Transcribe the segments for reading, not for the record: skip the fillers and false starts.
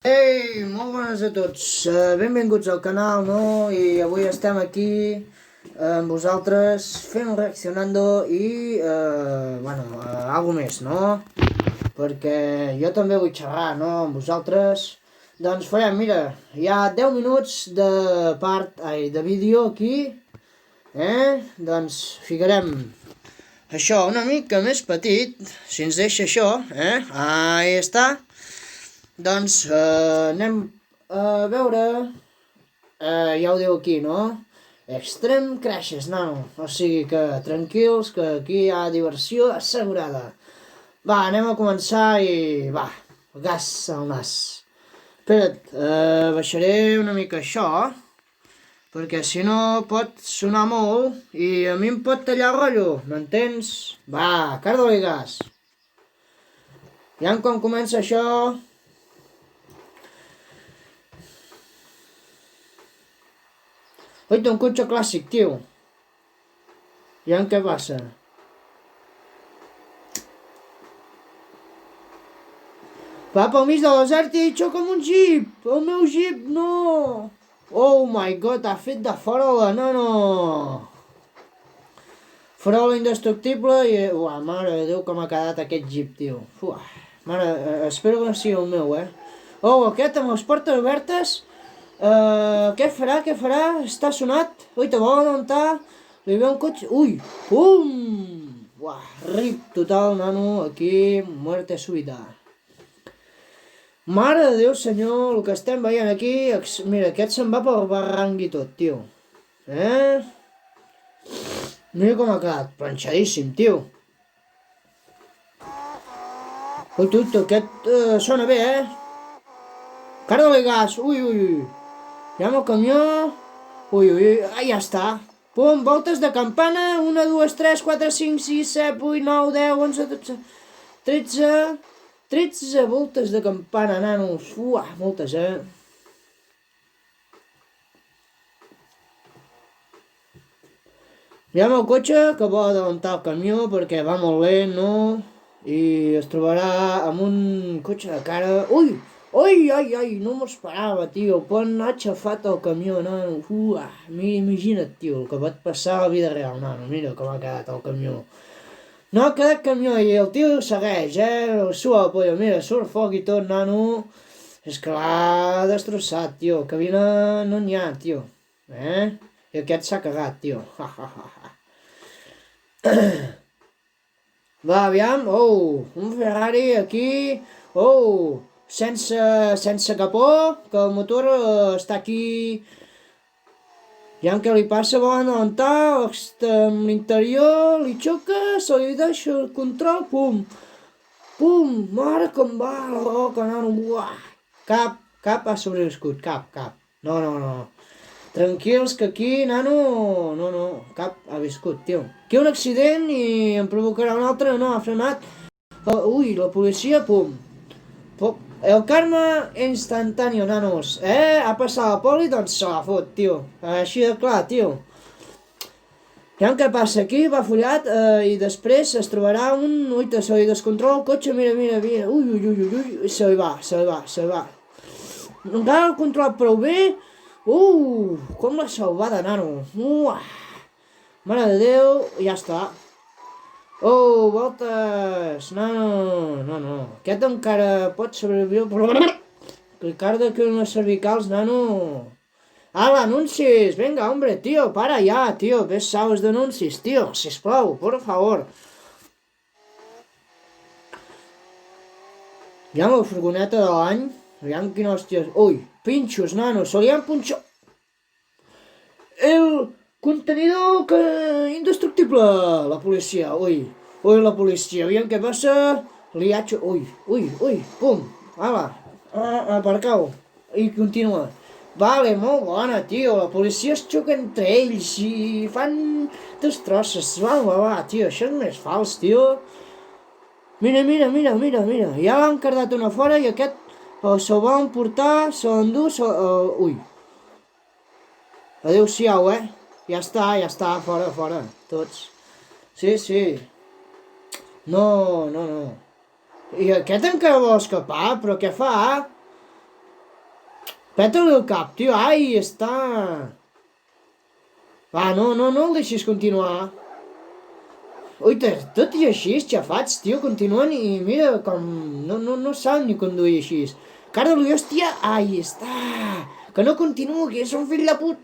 Ei, molt bones a tots, benvinguts al canal, no? I avui estem aquí amb vosaltres fent un reaccionando i, algo més, no? Perquè jo també vull xerrar, no? Amb vosaltres. Doncs farem, mira, hi ha 10 minuts de vídeo aquí, Doncs ficarem això una mica més petit, si ens deixa això, Ahí està. Doncs anem a veure, ja ho diu aquí, no? Extreme Crashes, nano. O sigui que tranquils, que aquí hi ha diversió assegurada. Va, anem a començar i va, gas al nas. Espera't, baixaré una mica això, perquè si no pot sonar molt i a mi em pot tallar el rotllo, m'entens? Va, carda-li gas. Ja quan comença això... Oi, té un cotxe clàssic, tio. Ja què passa? Va pel mig de desert i xoca amb un jeep. El meu jeep, no. Oh my god, ha fet de farola, no. Farola indestructible i... Uah, mare de Déu com ha quedat aquest jeep, tio. Uah, mare, espero que no sigui el meu, Oh, aquest amb les portes obertes... Què farà? Està sonat? Ui, te volen adelantar? Li ve un cotxe... Ui! Pum! Uah, rip total, nano. Aquí, muerte súbita. Mare de Déu, senyor, el que estem veient aquí... Mira, aquest se'n va pel barranc i tot, tio. Mira com ha quedat. Planxadíssim, tio. Ui, aquest sona bé, Carda-li gas. Ui. Ja amb el camió... Ui, ja està. Pum, voltes de campana. 1, 2, 3, 4, 5, 6, 7, 8, 9, 10, 11, 12, 13... 13 voltes de campana, nanos. Uah, moltes, Ja amb el cotxe que vol adelantar el camió perquè va molt lent, no? I es trobarà amb un cotxe de cara... Ui! Ai, no m'ho esperava, tio. Quan ha aixafat el camió, nano. Imagina't, tio, el que va passar a la vida real, nano. Mira com ha quedat el camió. No ha quedat camió i el tio segueix, Sua la polla, mira, surt foc i tot, nano. És que l'ha destrossat, tio. Cabina no n'hi ha, tio. I aquest s'ha cagat, tio. Va, aviam. Oh, un Ferrari aquí. Oh... Sense capó, que el motor està aquí. Ja que li passa, volen adelantar, amb l'interior, li xoca, se li deixa el control, pum, mare com va la roca, nano, uah. Cap ha sobreviscut, cap. No. Tranquils que aquí, nano, no, cap ha viscut, tio. Aquí un accident i em provocarà un altre, no, ha frenat. Ui, la policia, pum. El karma instantáneo, nanos. Ha passat la poli, doncs se la fot, tio. Així de clar, tio. Ja què passa aquí, va follat, i després es trobarà un... Ui, se li descontrola el cotxe, mira. Ui, se li va. Encara el controlat prou bé. Com la salvada, nano. Mare de Déu, ja està. Oh, voltes! No. Aquest encara pot sobreviure, però... Ricardo, que unes cervicals, nano. Anuncis! Venga, hombre, tío, para ya, tío. Ves sabes d'anuncis, tío. Sisplau, por favor. Ja amb la furgoneta de l'any. Aviam quina hòstia... Ui, pinxos, nano. Se li han punxat... El contenidor indestructible. La policia, ui, la policia. Aviam què passa. Li ha... Ui, pum. Ala, aparcau. I continua. Vale, molt bona, tio. La policia es xoca entre ells i fan destrosses. Va, tio, això és més fals, tio. Mira. Ja l'han cardat una fora i aquest se'l va emportar, se l'endú, ui. Adéu-siau, Ja està, fora, tots. Sí. No. I aquest encara vol escapar, però què fa? Peta-li el cap, tio, ai, està... Va, no el deixis continuar. Ui, tot i així, xafats, tio, continuen i mira com... No saben ni conduir així. Carda-li, hòstia, ai, està... Que no continuï, que és un fill de put...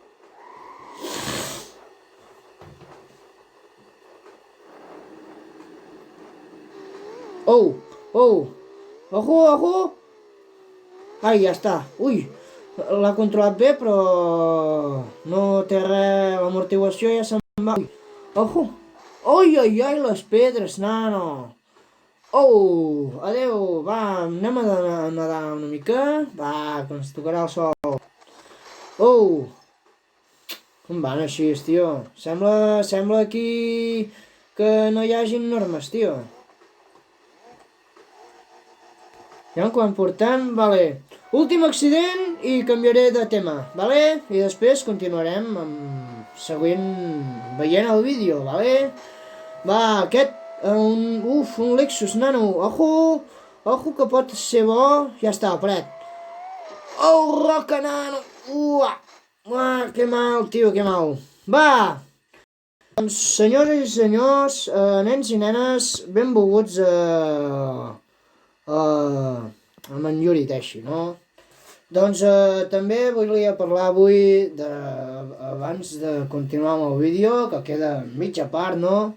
Oh, oh, ojo. Ai, ja està. Ui, l'ha controlat bé, però no té res, l'amortiguació ja se'n va. Ui, ojo. Ai, les pedres, nano. Oh, adeu, va, anem a nedar una mica. Va, que ens tocarà el sol. Oh, com van així, tio? Sembla aquí que no hi hagin normes, tio. Ja quan portem, vale. Últim accident i canviaré de tema, vale? I després continuarem veient el vídeo, vale? Va, aquest, un Lexus Nano, ojo que pot ser bo, ja està, paret. Oh, roca Nano, que mal, tio, que mal. Va, doncs senyores i senyors, nens i nenes, benvolguts amb en Yuri Teixi, no? Doncs també volia parlar avui, abans de continuar amb el vídeo, que queda mitja part, no?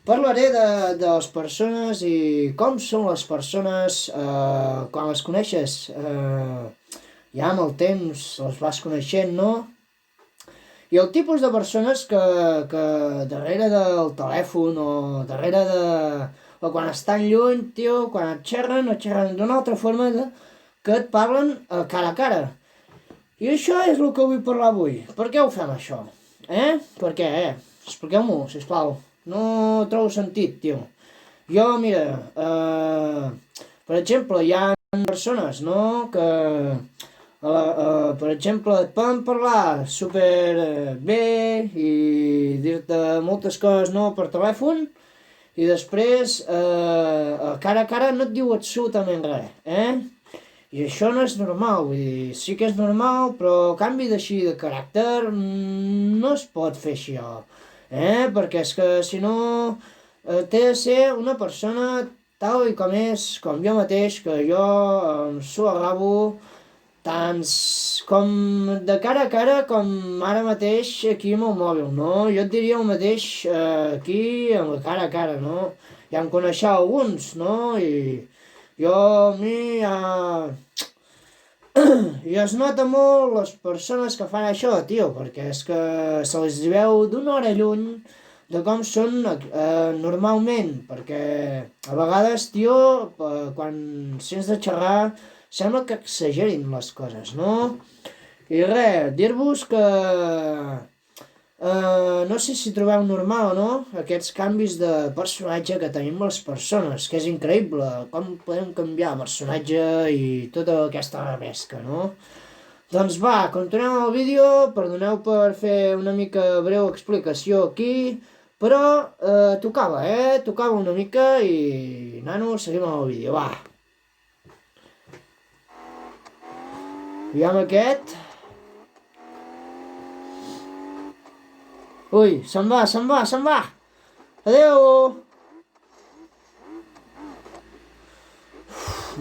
Parlaré de les persones i com són les persones quan les coneixes. Ja amb el temps les vas coneixent, no? I el tipus de persones que darrere del telèfon o darrere de... o quan estan lluny, tio, quan et xerren d'una altra forma que et parlen cara a cara. I això és el que vull parlar avui. Per què ho fem, això? Per què, Expliqueu-m'ho, sisplau. No trobo sentit, tio. Jo, mira, per exemple, hi ha persones, no?, que, per exemple, et poden parlar super bé i dir-te moltes coses, no?, per telèfon, i després, cara a cara no et diu absolutament res, I això no és normal, vull dir, sí que és normal, però canvi d'així de caràcter no es pot fer això, perquè és que si no té de ser una persona tal i com és, com jo mateix, que jo em suo el rabo, tant com de cara a cara com ara mateix aquí amb el mòbil, no? Jo et diria el mateix aquí amb la cara a cara, no? Ja em coneixeu alguns, no? I jo a mi ja... I es nota molt les persones que fan això, tio, perquè és que se les veu d'una hora lluny de com són normalment, perquè a vegades, tio, quan sents de xerrar, sembla que exagerin les coses, no? I res, dir-vos que no sé si trobeu normal o no aquests canvis de personatge que tenim les persones, que és increïble com podem canviar personatge i tota aquesta remesca, no? Doncs va, continuem el vídeo, perdoneu per fer una mica breu explicació aquí, però tocava, Tocava una mica i, nano, seguim amb el vídeo, va. Aviam aquest. Ui, se'n va. Adeu!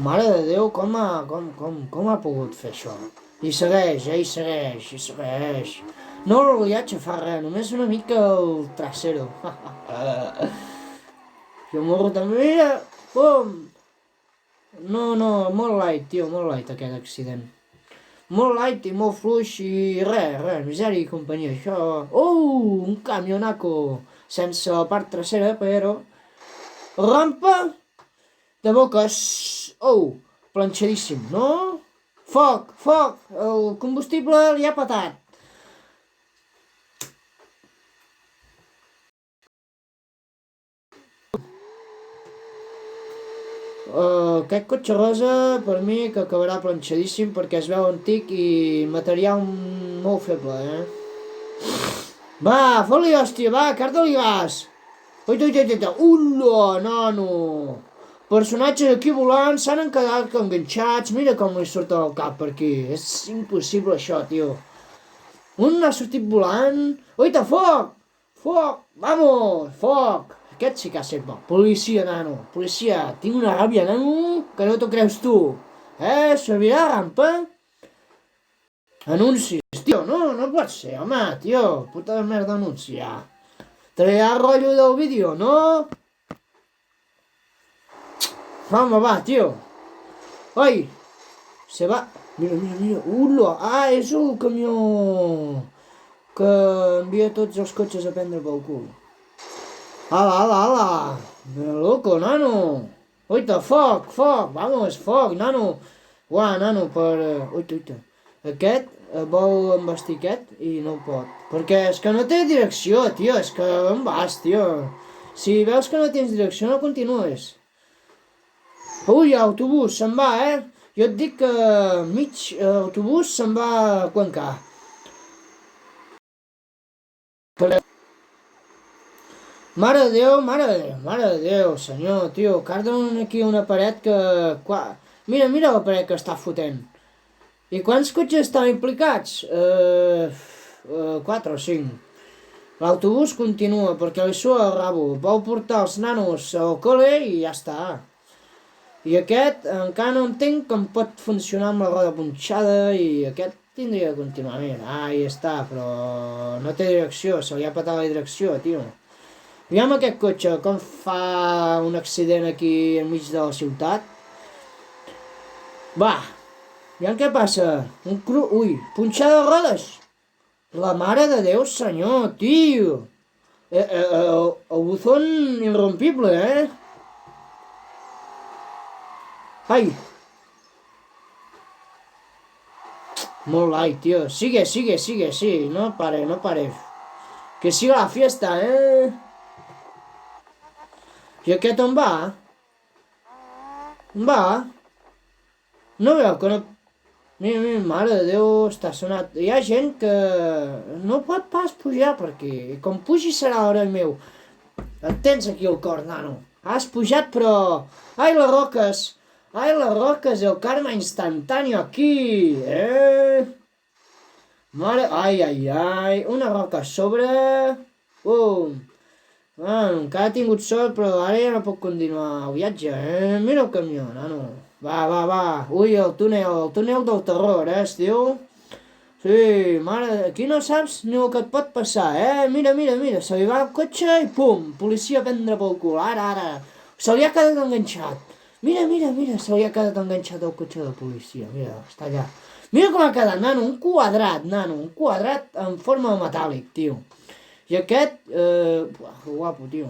Mare de Déu, com ha pogut fer això? I segueix. No li haig de fer res, només una mica el trasero. I el morro també, mira, pum! No, molt light, tio, molt light aquest accident. Molt light i molt fluix i res, misèria i companyia, això... Un camionaco sense la part trasera, però... Rampa de boques... planxadíssim, no? Foc, el combustible li ha patat. Aquest cotxe rosa per mi que acabarà planxadíssim perquè es veu antic i material molt feble, Va, fot-li hòstia, va, carta-li gas. Ui, nano. personatges aquí volant s'han quedat enganxats, mira com li surt al cap per aquí, és impossible això, tio. Un ha sortit volant, oita, foc, foc, vamos, foc. Aquest sí que ha set bo. Policia, nano, policia, tinc una ràbia, nano, que no t'ho creus tu. Servirà rampa? Anuncis, tio, no pot ser, home, tio, puta de merda anunci, ja. Traurà el rotllo del vídeo, no? Home, va, tio. Oi, se va. Mira, ulo, és el camió que envia tots els cotxes a prendre pel cul. Ala, loco, nano. Oita, foc, vamos, foc, nano. Uah, nano, oita. Aquest vol embestir aquest i no pot. Perquè és que no té direcció, tio, és que on vas, tio? Si veus que no tens direcció, no continues. Ui, autobús, se'n va, Jo et dic que mig autobús se'n va a Cuenca. Mare de Déu, senyor, tio, carden aquí una paret que... Mira la paret que està fotent. I quants cotxes estan implicats? 4 o 5. L'autobús continua perquè li sua el rabo. Vol portar els nanos al col·le i ja està. I aquest encara no entenc com pot funcionar amb la roda punxada i aquest tindria que continuar. Mira, ja està, però no té direcció, se li ha patat la direcció, tio. Aviam aquest cotxe, com fa un accident aquí enmig de la ciutat. Va, aviam què passa. Ui, punxada de rodes. La mare de Déu, senyor, tio. El buzón irrompible, Ai. Molt light, tio. Sigue, sí. No pare. Que siga la fiesta, I aquest on va? On va? No veu que no... Mira, mare de Déu, està sonat. Hi ha gent que no pot pas pujar per aquí. I com pugi serà l'heroi meu. Et tens aquí el cor, nano. Has pujat, però... Ai, les roques, el karma instantáneo aquí, Mare... Ai, una roca a sobre... encara ha tingut sort, però ara ja no pot continuar el viatge, Mira el camió, nano. Va. Ui, el túnel del terror, es diu? Sí, mare, aquí no saps ni el que et pot passar, Mira, se li va el cotxe i pum, policia a prendre pel cul, ara. Se li ha quedat enganxat. Mira, se li ha quedat enganxat el cotxe de policia, mira, està allà. Mira com ha quedat, nano, un quadrat en forma de metàl·lic, tio. I aquest, guapo, tio.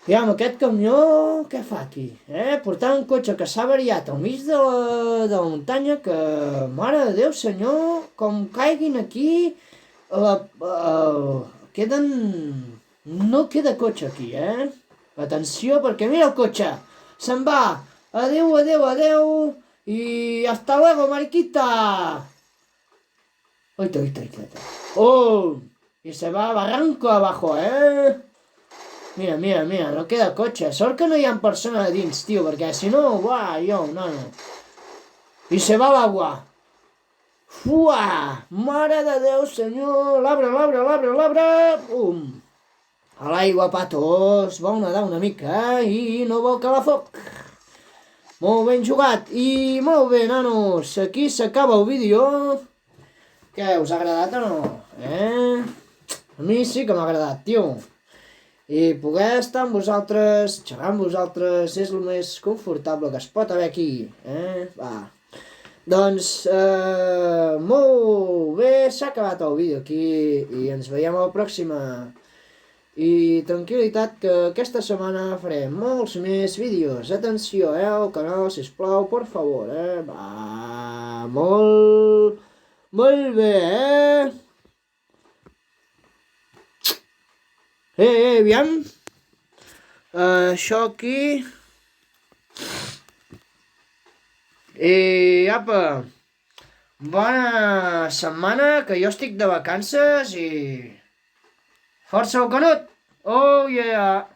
Aviam, aquest camió, què fa aquí? Portar un cotxe que s'ha variat al mig de la muntanya, que, mare de Déu, senyor, com caiguin aquí, no queda cotxe aquí, Atenció, perquè mira el cotxe, se'n va, adeu, i hasta luego, mariquita. Oita. Y se va barranco abajo, Mira, no queda cotxe. Sort que no hi ha persona a dins, tio, perquè si no, no. I se va l'aigua. Fuà! Mare de Déu, senyor! L'arbre! A l'aigua, patos! Vol nedar una mica i no vol calar foc. Molt ben jugat. I molt bé, nanos. Aquí s'acaba el vídeo. Què, us ha agradat o no? A mi sí que m'ha agradat, tio. I poder estar amb vosaltres, xerrar amb vosaltres, és el més confortable que es pot haver aquí, Va. Doncs, molt bé, s'ha acabat el vídeo aquí i ens veiem a la pròxima. I tranquil·litat que aquesta setmana farem molts més vídeos. Atenció, al canal, sisplau, por favor, Va, molt bé, aviam. Això aquí. I apa. Bona setmana, que jo estic de vacances i... Força el Canut! Oh yeah!